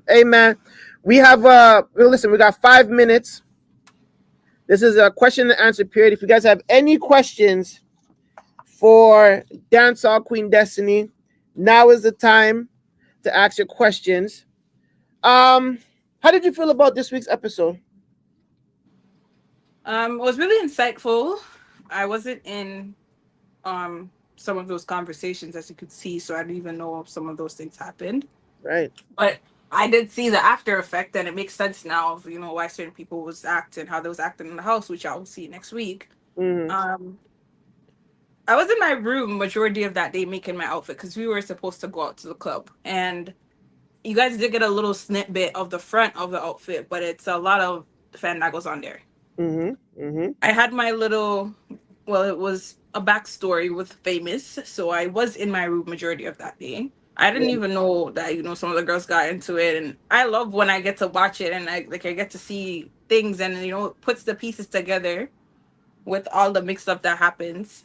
Hey man, we have listen, we got 5 minutes. This is a question and answer period. If you guys have any questions for Dancehall Queen Destiny, now is the time to ask your questions. How did you feel about this week's episode? It was really insightful. I wasn't in some of those conversations, as you could see, so I didn't even know if some of those things happened. Right. But I did see the after effect, and it makes sense now of why certain people was acting, how they was acting in the house, which I will see next week. Mm-hmm. Um, I was in my room majority of that day making my outfit because we were supposed to go out to the club, and you guys did get a little snippet of the front of the outfit, but it's a lot of fan that goes on there. Mm-hmm. Mm-hmm. I had my little, well, it was a backstory with Famous, so I was in my room majority of that day. I didn't Yeah. even know that some of the girls got into it, and I love when I get to watch it and I get to see things, and it puts the pieces together with all the mixed up that happens.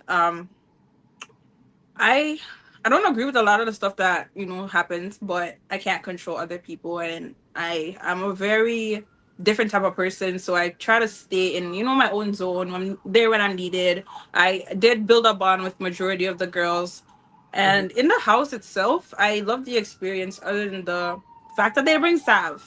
I I don't agree with a lot of the stuff that happens, but I can't control other people, and I'm a very different type of person, so I try to stay in my own zone. I'm there when I'm needed. I did build a bond with majority of the girls, Mm-hmm. and in the house itself, I love the experience. Other than the fact that they bring Sav,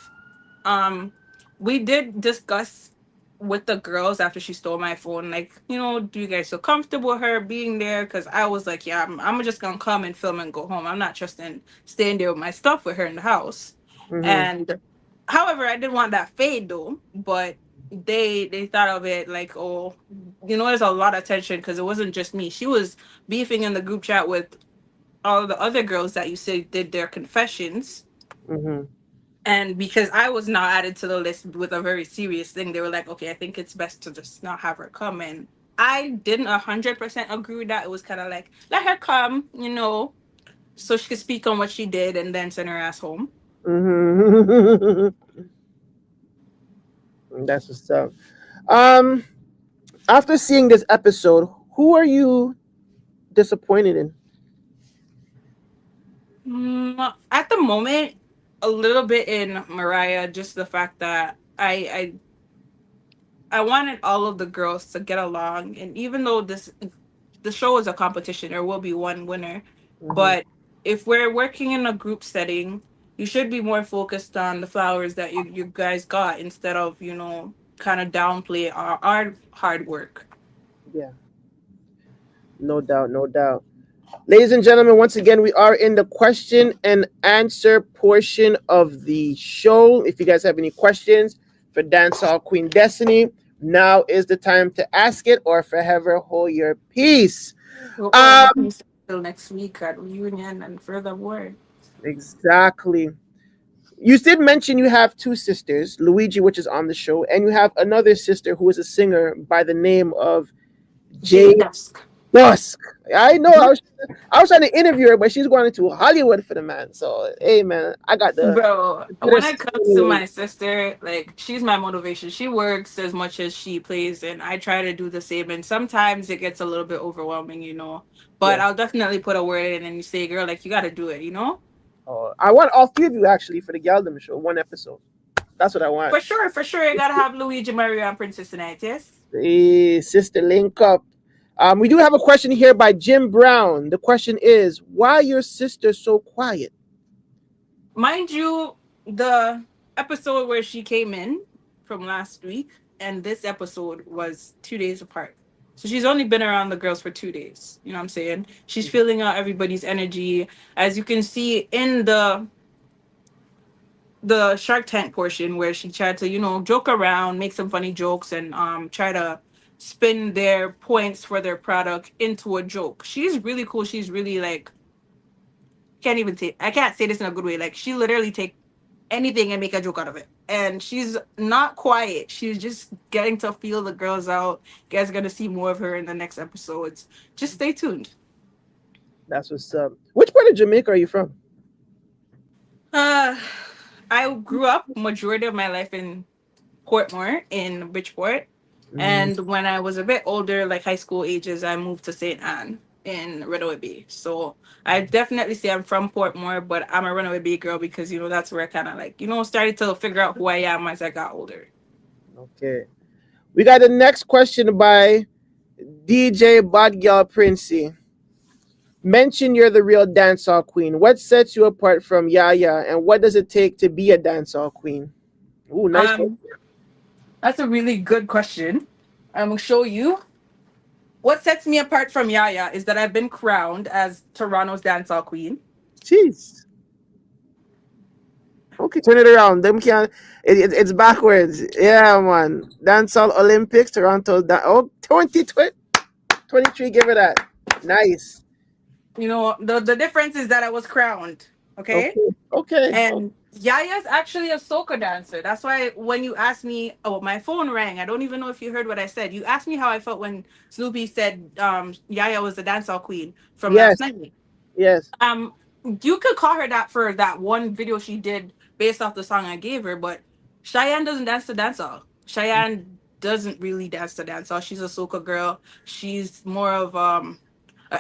um, we did discuss with the girls after she stole my phone, like, do you guys feel comfortable with her being there? Because I was like, yeah, I'm just gonna come and film and go home. I'm not trusting staying there with my stuff with her in the house. Mm-hmm. And however, I didn't want that fade though, but they thought of it like, oh, there's a lot of tension because it wasn't just me. She was beefing in the group chat with all the other girls that you said did their confessions, Mm-hmm. and because I was now added to the list with a very serious thing, they were like, okay, I think it's best to just not have her come. And I didn't 100% agree with that. It was kind of like, let her come, so she could speak on what she did and then send her ass home. Mm-hmm. That's what's up. Um, After seeing this episode, who are you disappointed in? At the moment, a little bit in Mariah, just the fact that I wanted all of the girls to get along, and even though the show is a competition, there will be one winner. Mm-hmm. But if we're working in a group setting, you should be more focused on the flowers that you guys got instead of kind of downplay our hard work. Yeah, no doubt, no doubt. Ladies and gentlemen, once again, we are in the question and answer portion of the show. If you guys have any questions for Dancehall Queen Destiny, now is the time to ask it or forever hold your peace. We'll hold our Um, peace until next week at reunion and furthermore. exactly. You did mention you have two sisters, Luigi, which is on the show, and you have another sister who is a singer by the name of Jade Jay Dusk. Dusk. I know I was trying to interview her, but she's going to Hollywood for the man. So hey man, I got the Bro, computer when it comes to screen. my sister, like she's my motivation. She works as much as she plays, and I try to do the same. And sometimes it gets a little bit overwhelming. But Yeah. I'll definitely put a word in and you say, girl, like you got to do it. I want all three of you actually for the Galdem show, one episode. That's what I want. For sure, you gotta have Luigi, Mario, and Princess tonight, yes? Hey, sister link up. We do have a question here by Jim Brown. The question is, why your sister so quiet? Mind you, the episode where she came in from last week and this episode was 2 days apart. So she's only been around the girls for 2 days. You know what I'm saying? She's feeling out everybody's energy. As you can see in the Shark Tank portion where she tried to, joke around, make some funny jokes and try to spin their points for their product into a joke. She's really cool. She's really like I can't say this in a good way. Like she literally take anything and make a joke out of it. And she's not quiet. She's just getting to feel the girls out. You guys are gonna see more of her in the next episodes. Just stay tuned. That's what's up. Which part of Jamaica are you from? Uh I grew up majority of my life in Portmore in Bridgeport. Mm, And when I was a bit older, like high school ages, I moved to St. Anne. in Runaway Bay. So I definitely say I'm from Portmore, but I'm a Runaway Bay girl because that's where I kind of like started to figure out who I am as I got older. Okay. We got the next question by DJ Bad Girl Princey. Mention you're the real dancehall queen. What sets you apart from Yaya, and what does it take to be a dancehall queen? Ooh, nice one. Um, that's a really good question. I'm gonna show you. What sets me apart from Yaya is that I've been crowned as Toronto's dancehall queen. Jeez. Okay, turn it around. Them can it's backwards. Yeah, man. Dancehall Olympics, Toronto. 2023. Give it that. Nice. The difference is that I was crowned. Okay. Okay. Okay. And Yaya's actually a soca dancer. That's why when you asked me, oh, my phone rang. I don't even know if you heard what I said. You asked me how I felt when Snoopy said Yaya was the dancehall queen from last Yes. night. Yes. Um, you could call her that for that one video she did based off the song I gave her, but Cheyenne doesn't dance to dancehall. Cheyenne doesn't really dance to dancehall. She's a soca girl. She's more of an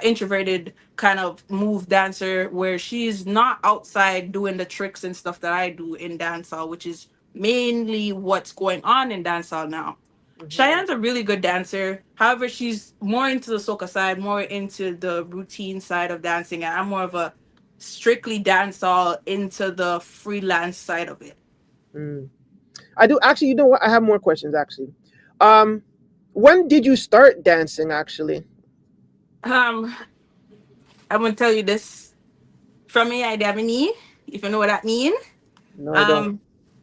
introverted kind of move dancer where she's not outside doing the tricks and stuff that I do in dancehall, which is mainly what's going on in dancehall now. Hmm. Cheyenne's a really good dancer. However, she's more into the soca side, more into the routine side of dancing, and I'm more of a strictly dancehall into the freelance side of it. Mm. I do actually. You know what? I have more questions actually. Um, when did you start dancing? Actually, Um, I'm gonna tell you this from me, I Dabini, if you know what that means. no, I don't. Um,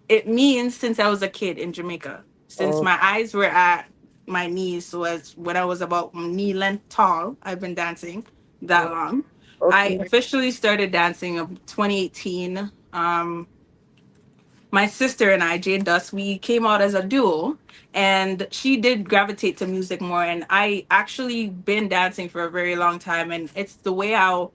it means since I was a kid in Jamaica, since Oh, my eyes were at my knees. So as when I was about knee length tall, I've been dancing that oh, long. I okay. officially started dancing in 2018. My sister and I, Jade Dust, we came out as a duo, and she did gravitate to music more. And I actually been dancing for a very long time, and it's the way how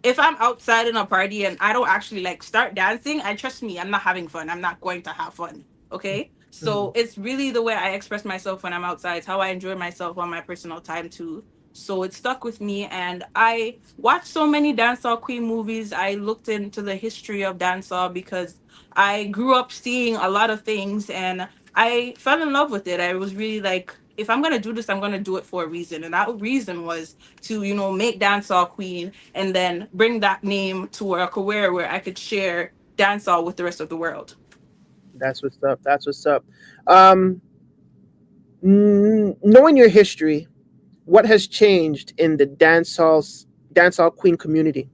if I'm outside in a party and I don't actually like start dancing, I trust me, I'm not having fun. I'm not going to have fun. Okay. Hmm. So it's really the way I express myself when I'm outside. It's how I enjoy myself on my personal time too. So it stuck with me, and I watched so many dancehall queen movies. I looked into the history of dancehall because I grew up seeing a lot of things, and I fell in love with it. I was really like, if I'm gonna do this, I'm gonna do it for a reason. And that reason was to, make dancehall queen and then bring that name to a career where I could share dancehall with the rest of the world. That's what's up. That's what's up. Um, knowing your history, what has changed in the dancehall queen community?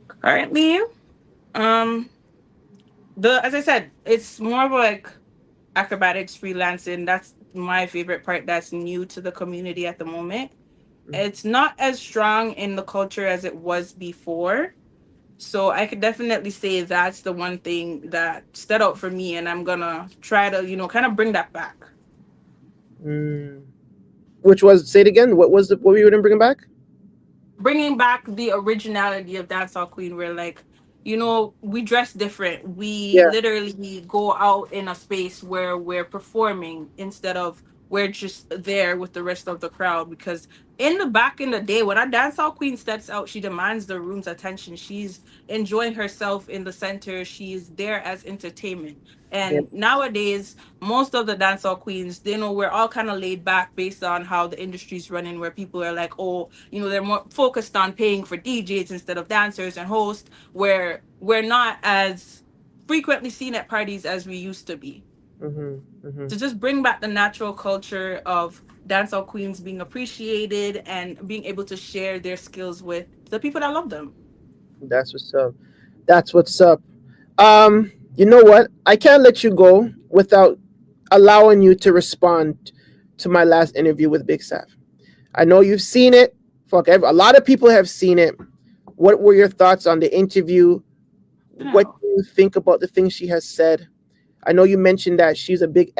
Currently, um, the as I said, it's more of like acrobatics freelancing. That's my favorite part. That's new to the community at the moment. It's not as strong in the culture as it was before. So I could definitely say that's the one thing that stood out for me, and I'm gonna try to, kind of bring that back. Mm. Which was, say it again. What were you going to bring back? Bringing back the originality of dancehall queen, where like we dress different, we Yeah. literally go out in a space where we're performing instead of we're just there with the rest of the crowd. Because in the back in the day, when a dancehall queen steps out, she demands the room's attention. She's enjoying herself in the center, she's there as entertainment. Yep. And nowadays, most of the dancehall queens, we're all kind of laid back based on how the industry's running, where people are like, oh, they're more focused on paying for DJs instead of dancers and hosts, where we're not as frequently seen at parties as we used to be. Hmm. Hmm. To just bring back the natural culture of dancehall queens being appreciated and being able to share their skills with the people that love them. That's what's up. That's what's up. You know what? I can't let you go without allowing you to respond to my last interview with Big Sav. I know you've seen it. A lot of people have seen it. What were your thoughts on the interview? What No. do you think about the things she has said? I know you mentioned that she's a big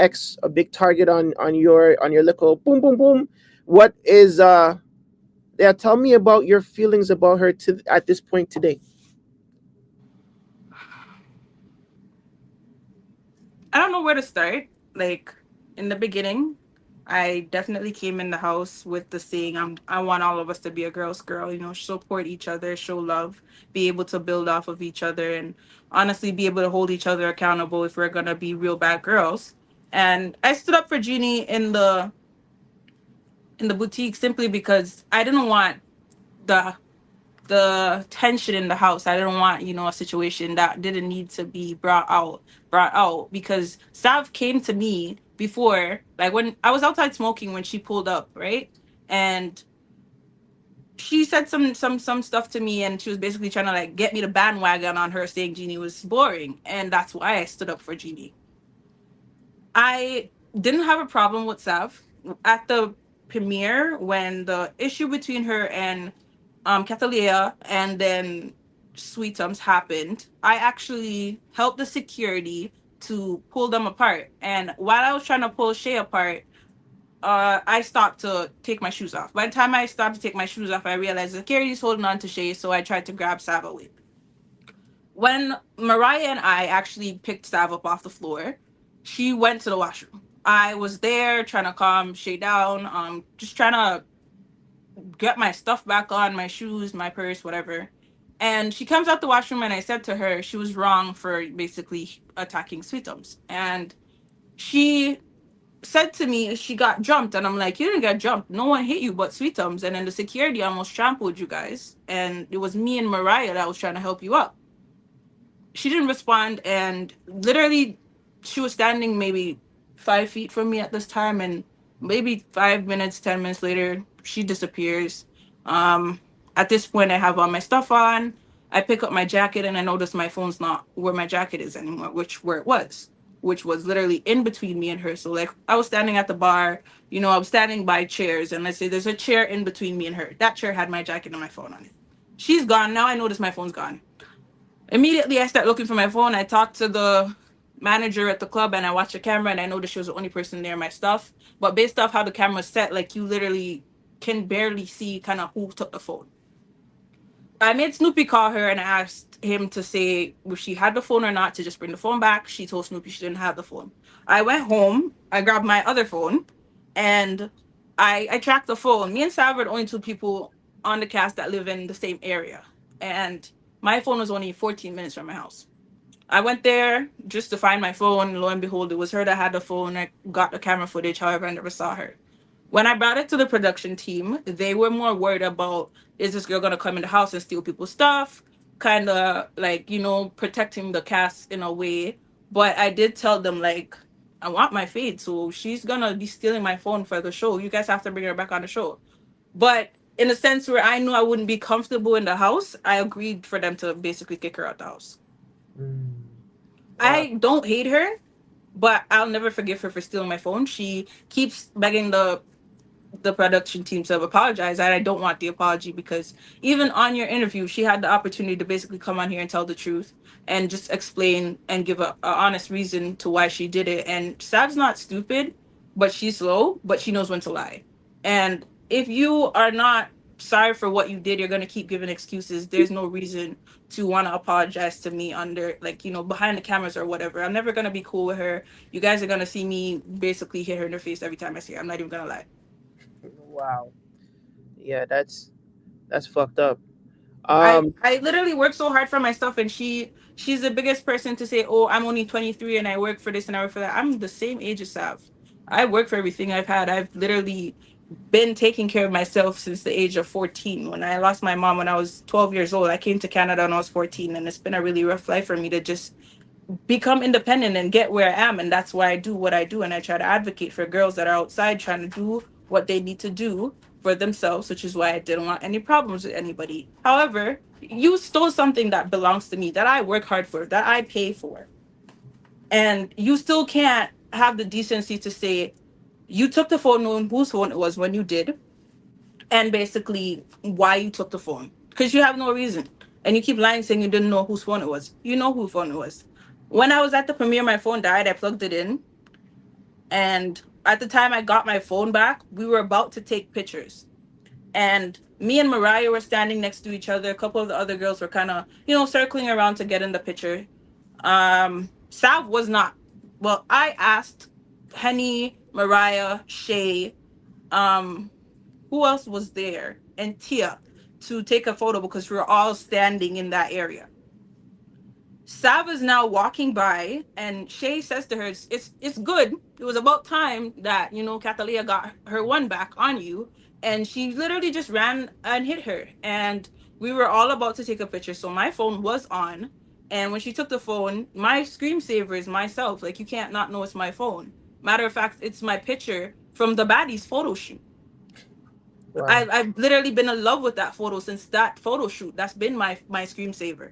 target on your little boom boom boom. What is yeah, tell me about your feelings about her at this point today. I don't know where to start. Like in the beginning, I definitely came in the house with the saying, I want all of us to be a girl's girl, you know, support each other, show love, be able to build off of each other, and honestly be able to hold each other accountable if we're gonna be real bad girls. And I stood up for Jeannie in the boutique simply because I didn't want the the tension in the house. I didn't want, you know, a situation that didn't need to be brought out because Sav came to me before, like when I was outside smoking when she pulled up, right? And she said some stuff to me, and she was basically trying to like get me to bandwagon on her, saying Jeannie was boring, and that's why I stood up for Jeannie. I didn't have a problem with Sav at the premiere when the issue between her and Catalea and then Sweetums happened. I actually helped the security to pull them apart. And while I was trying to pull Shay apart, I stopped to take my shoes off. By the time I stopped to take my shoes off, I realized the security's holding on to Shay, so I tried to grab Sav away. When Mariah and I actually picked Sav up off the floor, she went to the washroom. I was there trying to calm Shay down, just trying to get my stuff back on, my shoes, my purse, whatever. And she comes out the washroom, and I said to her she was wrong for basically attacking Sweetums. And she said to me she got jumped, and I'm like, you didn't get jumped. No one hit you but Sweetums. And then the security almost trampled you guys. And it was me and Mariah that was trying to help you up. She didn't respond, and literally she was standing maybe 5 feet from me at this time, and maybe 5 minutes 10 minutes later she disappears. At this point I have all my stuff on. I pick up my jacket, and I notice my phone's not where my jacket is anymore, where it was, which was literally in between me and her. So like I was standing at the bar, you know, I was standing by chairs, and let's say there's a chair in between me and her. That chair had my jacket and my phone on it. She's gone. Now I notice my phone's gone. Immediately I start looking for my phone. I talked to the manager at the club, and I watched the camera, and I noticed she was the only person near my stuff. But based off how the camera's set, like you literally can barely see kind of who took the phone. I made Snoopy call her, and I asked him to say if she had the phone or not, to just bring the phone back. She told Snoopy she didn't have the phone. I went home, I grabbed my other phone, and I tracked the phone. Me and Sav are the only two people on the cast that live in the same area. And my phone was only 14 minutes from my house. I went there just to find my phone. Lo and behold, it was her that had the phone. I got the camera footage. However, I never saw her. When I brought it to the production team, they were more worried about, is this girl gonna come in the house and steal people's stuff? Kind of like, you know, protecting the cast in a way. But I did tell them, like, I want my fade, so she's gonna be stealing my phone for the show. You guys have to bring her back on the show. But in a sense where I knew I wouldn't be comfortable in the house, I agreed for them to basically kick her out the house. Mm. Wow. I don't hate her, but I'll never forgive her for stealing my phone. She keeps begging the production team to apologize, and I don't want the apology because even on your interview she had the opportunity to basically come on here and tell the truth and just explain and give a honest reason to why she did it. And Sav's not stupid, but she's slow, but she knows when to lie. And if you are not sorry for what you did, you're going to keep giving excuses. There's no reason to want to apologize to me under, like, you know, behind the cameras or whatever. I'm never going to be cool with her. You guys are going to see me basically hit her in the face every time I see her. I'm not even going to lie. Wow. Yeah, that's fucked up. I Um, I literally work so hard for my stuff, and she's the biggest person to say, "Oh, I'm only 23 and I work for this and I work for that." I'm the same age as Sav. I work for everything I've had. I've literally been taking care of myself since the age of 14. When I lost my mom when I was 12 years old, I came to Canada when I was 14, and it's been a really rough life for me to just become independent and get where I am. And that's why I do what I do. And I try to advocate for girls that are outside trying to do what they need to do for themselves, which is why I didn't want any problems with anybody. However, you stole something that belongs to me, that I work hard for, that I pay for. And you still can't have the decency to say you took the phone, knowing whose phone it was when you did, and basically why you took the phone. Because you have no reason. And you keep lying saying you didn't know whose phone it was. You know whose phone it was. When I was at the premiere, my phone died. I plugged it in. And at the time I got my phone back, we were about to take pictures. And me and Mariah were standing next to each other. A couple of the other girls were kind of, you know, circling around to get in the picture. Sav was not. Well, I asked Henny, Mariah, Shay, um, who else was there? And Tia to take a photo because we were all standing in that area. Sav is now walking by, and Shay says to her, "It's good. It was about time that Catalia got her one back on you." And she literally just ran and hit her. And we were all about to take a picture, so my phone was on. And when she took the phone, my screensaver is myself. Like you can't not know it's my phone. Matter of fact, it's my picture from the baddies photo shoot. Wow. I've literally been in love with that photo since that photo shoot. That's been my screensaver.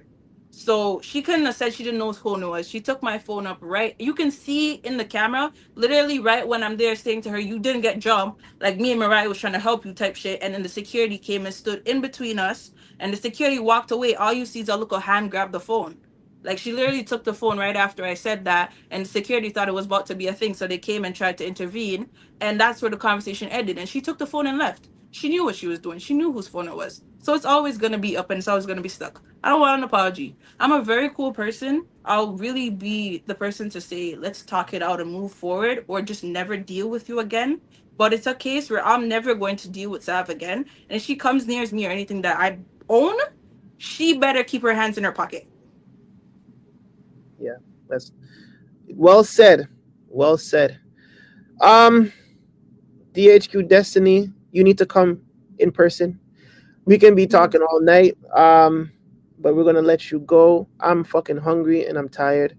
So she couldn't have said she didn't know whose phone it was. She took my phone up right. You can see in the camera, literally right when I'm there saying to her, "You didn't get jumped." Like me and Mariah was trying to help you type shit. And then the security came and stood in between us. And the security walked away. All you see is a little hand grab the phone. Like she literally took the phone right after I said that. And security thought it was about to be a thing. So they came and tried to intervene. And that's where the conversation ended. And she took the phone and left. She knew what she was doing. She knew whose phone it was. So it's always gonna be up and it's always gonna be stuck. I don't want an apology. I'm a very cool person. I'll really be the person to say, let's talk it out and move forward, or just never deal with you again. But it's a case where I'm never going to deal with Sav again. And if she comes near me or anything that I own, she better keep her hands in her pocket. Yeah, that's well said. Well said. Um, DHQ Destiny, you need to come in person. We can be talking all night. But we're gonna let you go. I'm fucking hungry and I'm tired.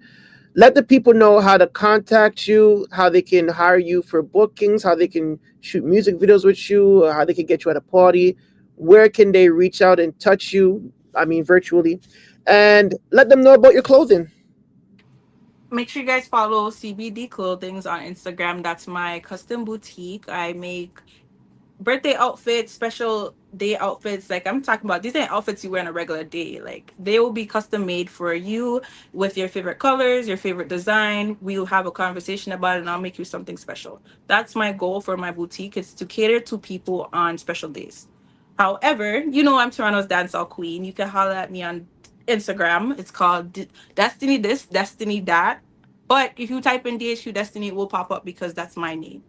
Let the people know how to contact you, how they can hire you for bookings, how they can shoot music videos with you, how they can get you at a party. Where can they reach out and touch you? I mean, virtually, and let them know about your clothing. Make sure you guys follow CBD Clothings on Instagram. That's my custom boutique. I make birthday outfits, special day outfits. Like I'm talking about, these ain't outfits you wear on a regular day. Like they will be custom made for you with your favorite colors, your favorite design. We'll have a conversation about it and I'll make you something special. That's my goal for my boutique, is to cater to people on special days. However, I'm Toronto's dancehall queen. You can holler at me on Instagram. It's called Destiny This, Destiny That. But if you type in DHQ Destiny, it will pop up because that's my name.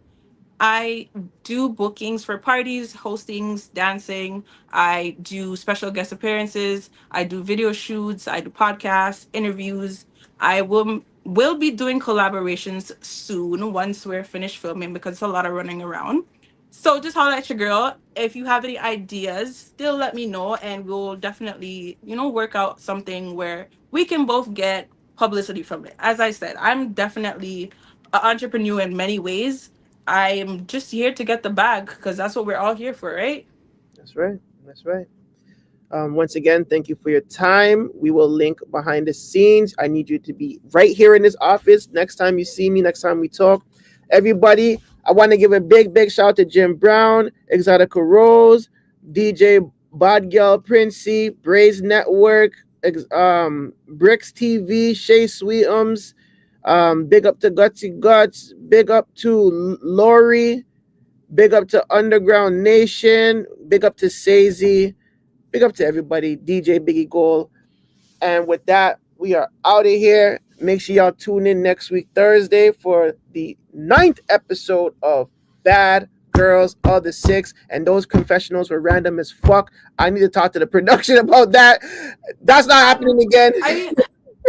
I do bookings for parties, hostings, dancing. I do special guest appearances. I do video shoots. I do podcasts, interviews. I will be doing collaborations soon once we're finished filming because it's a lot of running around. So just holler at your girl. If you have any ideas, still let me know and we'll definitely, work out something where we can both get publicity from it. As I said, I'm definitely an entrepreneur in many ways. I'm just here to get the bag because that's what we're all here for, right? That's right. That's right. Once again, thank you for your time. We will link behind the scenes. I need you to be right here in this office next time you see me, next time we talk. Everybody, I want to give a big, big shout out to Jim Brown, Exotica Rose, DJ Bad Girl Princey, Braze Network, Bricks TV, Shay Sweetums. Big up to Gutsy Guts. Big up to Lori. Big up to Underground Nation. Big up to Sazy. Big up to everybody. DJ Biggie Gold. And with that, we are out of here. Make sure y'all tune in next week, Thursday, for the 9th episode of Bad Girls of the Six. And those confessionals were random as fuck. I need to talk to the production about that. That's not happening again.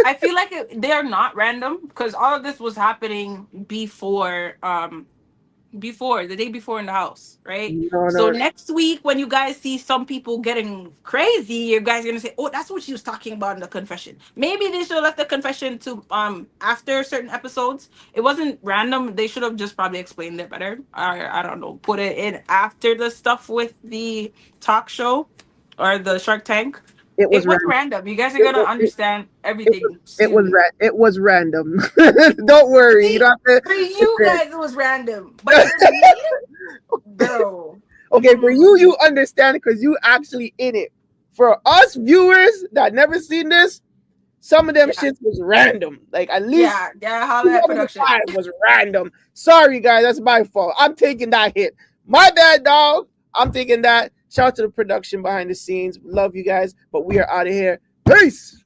I feel like they're not random because all of this was happening before the day before in the house, right? No, So no. next week when you guys see some people getting crazy, you guys are gonna say, "Oh, that's what she was talking about in the confession." Maybe they should have left the confession to after certain episodes. It wasn't random. They should have just probably explained it better. Or I don't know, put it in after the stuff with the talk show or the Shark Tank. It It was was random. random. You guys are It, gonna understand everything soon. it was random. Don't worry. You See, don't have for to. you guys, it was random, but for me, girl. Okay, for you, you understand because you actually in it. For us viewers that never seen this, some of them Yeah, shits was random. Like at least yeah. Holla two at out of the production. five was random. Sorry, guys, that's my fault. I'm taking that hit. My bad, dog. I'm taking that. Shout out to the production behind the scenes. Love you guys, but we are out of here. Peace.